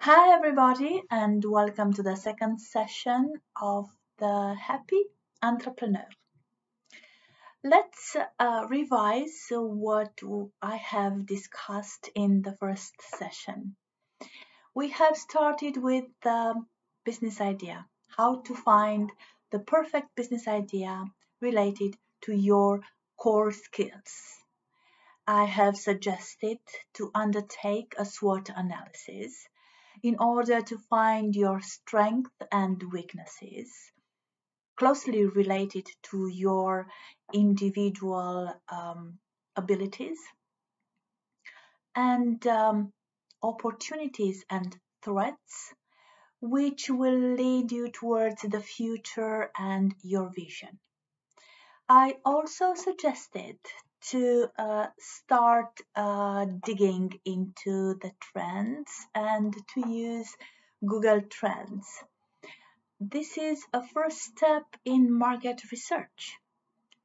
Hi, everybody, and welcome to the second session of the Happy Entrepreneur. Let's revise what I have discussed in the first session. We have started with the business idea, how to find the perfect business idea related to your core skills. I have suggested to undertake a SWOT analysis in order to find your strengths and weaknesses closely related to your individual abilities and opportunities and threats which will lead you towards the future and your vision. I also suggested to start digging into the trends and to use Google Trends. This is a first step in market research.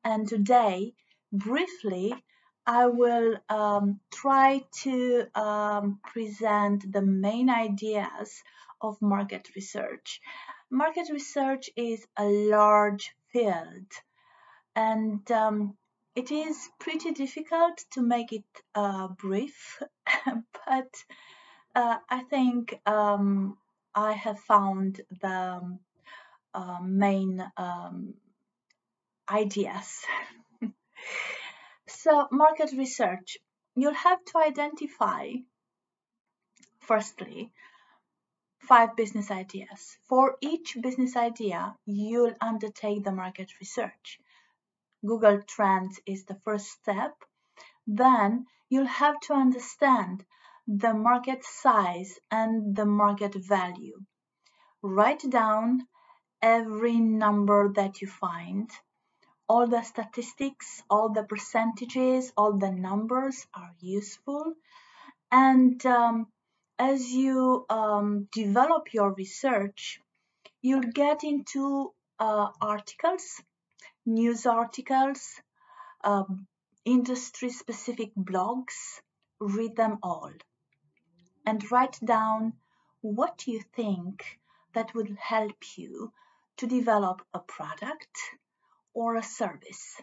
And today, briefly, I will try to present the main ideas of market research. Market research is a large field and it is pretty difficult to make it brief, but I think I have found the main ideas. So, market research, you'll have to identify, firstly, 5 business ideas. For each business idea, you'll undertake the market research. Google Trends is the first step. Then you'll have to understand the market size and the market value. Write down every number that you find. All the statistics, all the percentages, all the numbers are useful. And as you develop your research, you'll get into articles, news articles, industry specific blogs, read them all and write down what you think that would help you to develop a product or a service.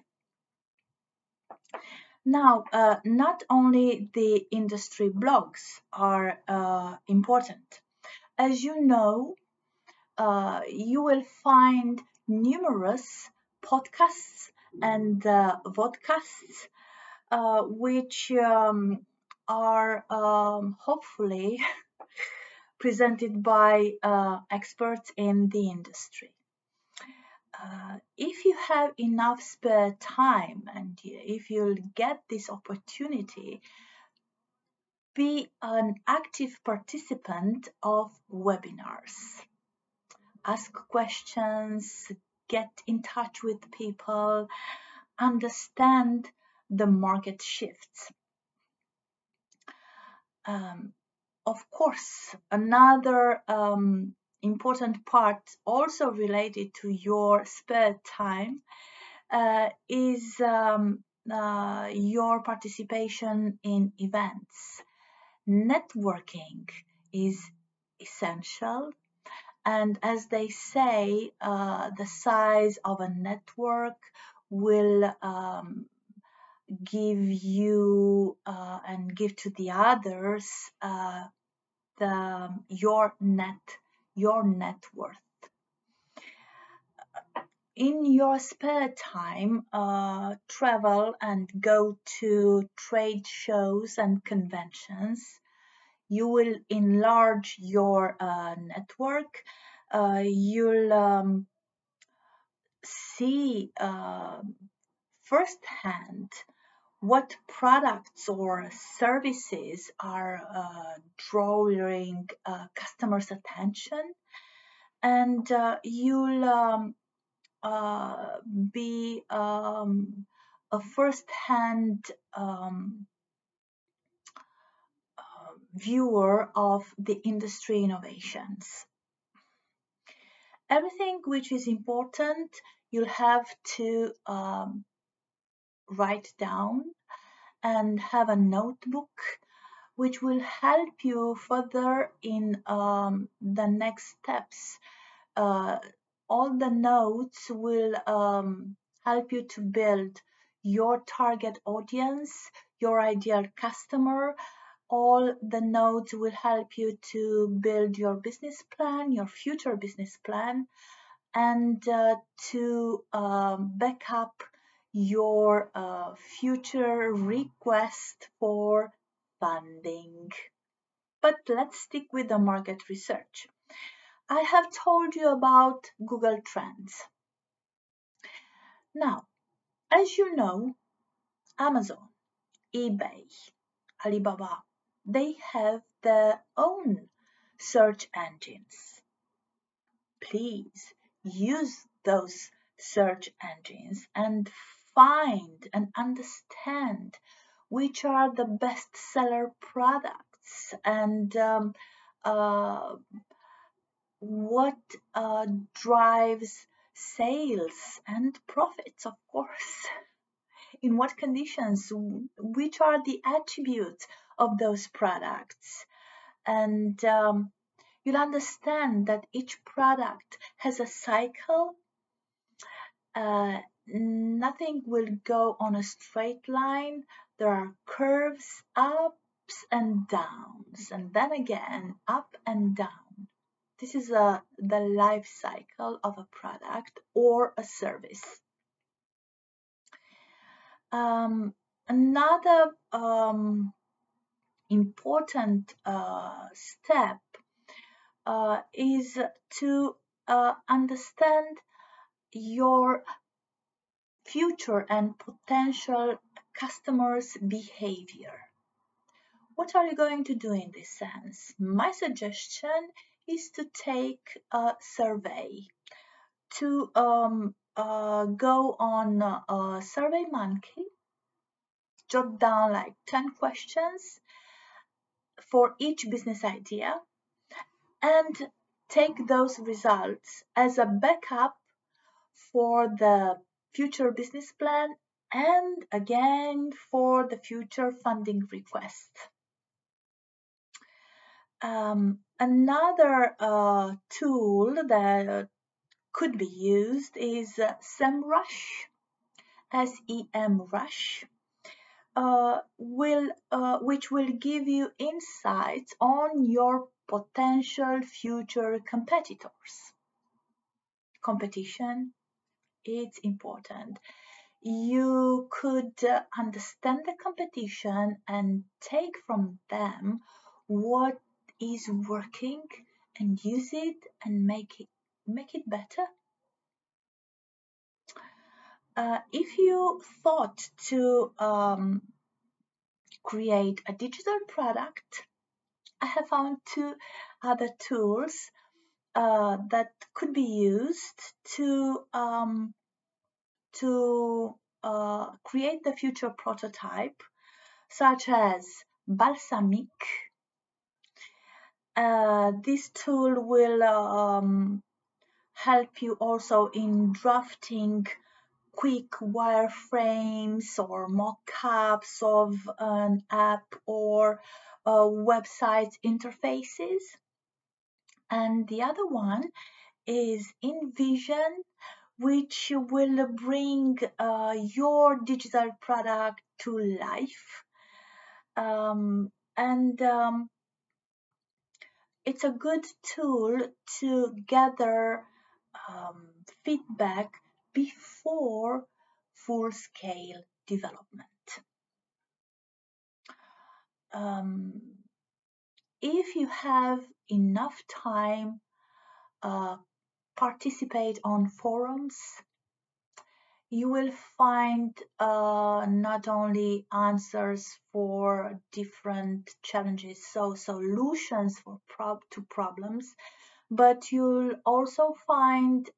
Now, not only the industry blogs are important. As you know, you will find numerous podcasts and vodcasts which are hopefully presented by experts in the industry. If you have enough spare time and if you'll get this opportunity, be an active participant of webinars. Ask questions, get in touch with people, understand the market shifts. Of course, another important part also related to your spare time is your participation in events. Networking is essential, and as they say, the size of a network will give you and give to the others your net worth. In your spare time, travel and go to trade shows and conventions. You will enlarge your network. You'll see firsthand what products or services are drawing customers' attention, and you'll be a first-hand viewer of the industry innovations. Everything which is important, you'll have to write down and have a notebook which will help you further in the next steps. Uh, all the notes will help you to build your target audience, your ideal customer. All the notes will help you to build your business plan, your future business plan, and to back up your future request for funding. But let's stick with the market research. I have told you about Google Trends. Now, as you know, Amazon, eBay, Alibaba, they have their own search engines. Please use those search engines and find and understand which are the best seller products and uh, what drives sales and profits, of course. In what conditions? Which are the attributes of those products? And you'll understand that each product has a cycle. Nothing will go on a straight line. There are curves, ups and downs, and then again up and down. This is the life cycle of a product or a service. Another important step is to understand your future and potential customers' behavior. What are you going to do in this sense? My suggestion is to take a survey, to go on SurveyMonkey, jot down like 10 questions for each business idea, and take those results as a backup for the future business plan and again for the future funding request. Another tool that could be used is SEMrush, SEMrush, which will give you insights on your potential future competitors. Competition, it's important. You could understand the competition and take from them what is working and use it and make it better. If you thought to create a digital product, I have found two other tools that could be used to create the future prototype, such as Balsamiq. This tool will help you also in drafting quick wireframes or mock-ups of an app or website interfaces. And the other one is InVision, which will bring your digital product to life. It's a good tool to gather feedback before full-scale development. If you have enough time, participate on forums. You will find not only answers for different challenges, so solutions for to problems, but you'll also find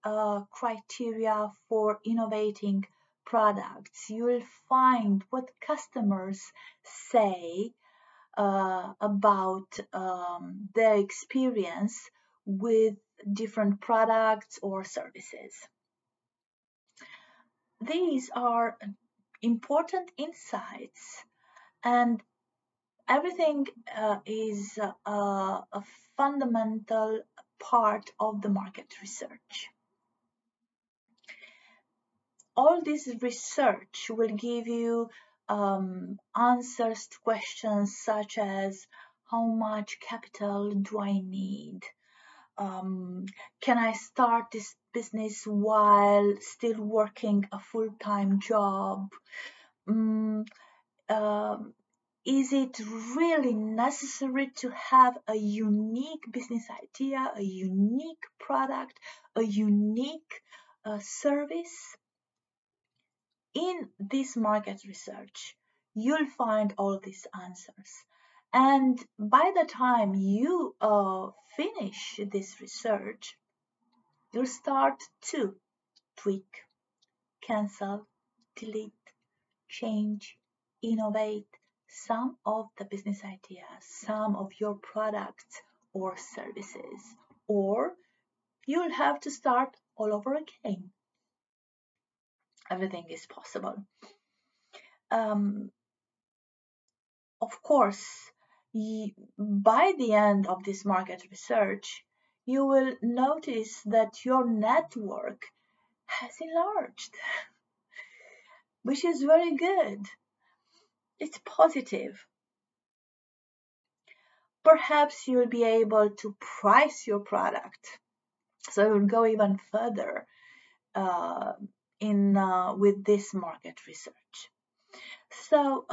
criteria for innovating products. You will find what customers say about their experience with different products or services. These are important insights, and everything is a fundamental part of the market research. All this research will give you answers to questions such as how much capital do I need? Can I start this business while still working a full-time job? Mm, um, is it really necessary to have a unique business idea, a unique product, a unique service? In this market research, you'll find all these answers. And by the time you finish this research, you'll start to tweak, cancel, delete, change, innovate some of the business ideas, some of your products or services, or you'll have to start all over again. Everything is possible. Of course, by the end of this market research, you will notice that your network has enlarged, which is very good. It's positive. Perhaps you'll be able to price your product, so you'll go even further uh, in with this market research. So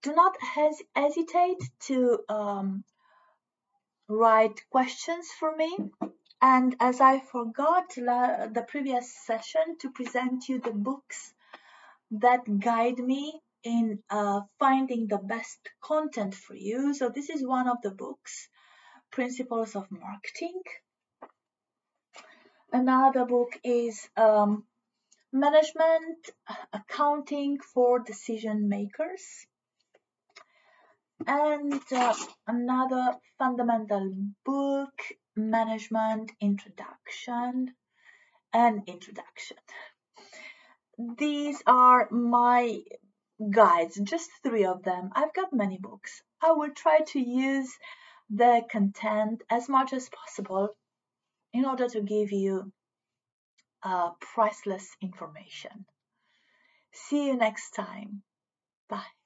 do not hesitate to write questions for me. And as I forgot the previous session to present you the books that guide me in finding the best content for you. So this is one of the books, Principles of Marketing. Another book is Management Accounting for Decision Makers. And another fundamental book, Management Introduction and Introduction. These are my guides, just 3 of them. I've got many books. I will try to use the content as much as possible in order to give you priceless information. See you next time. Bye.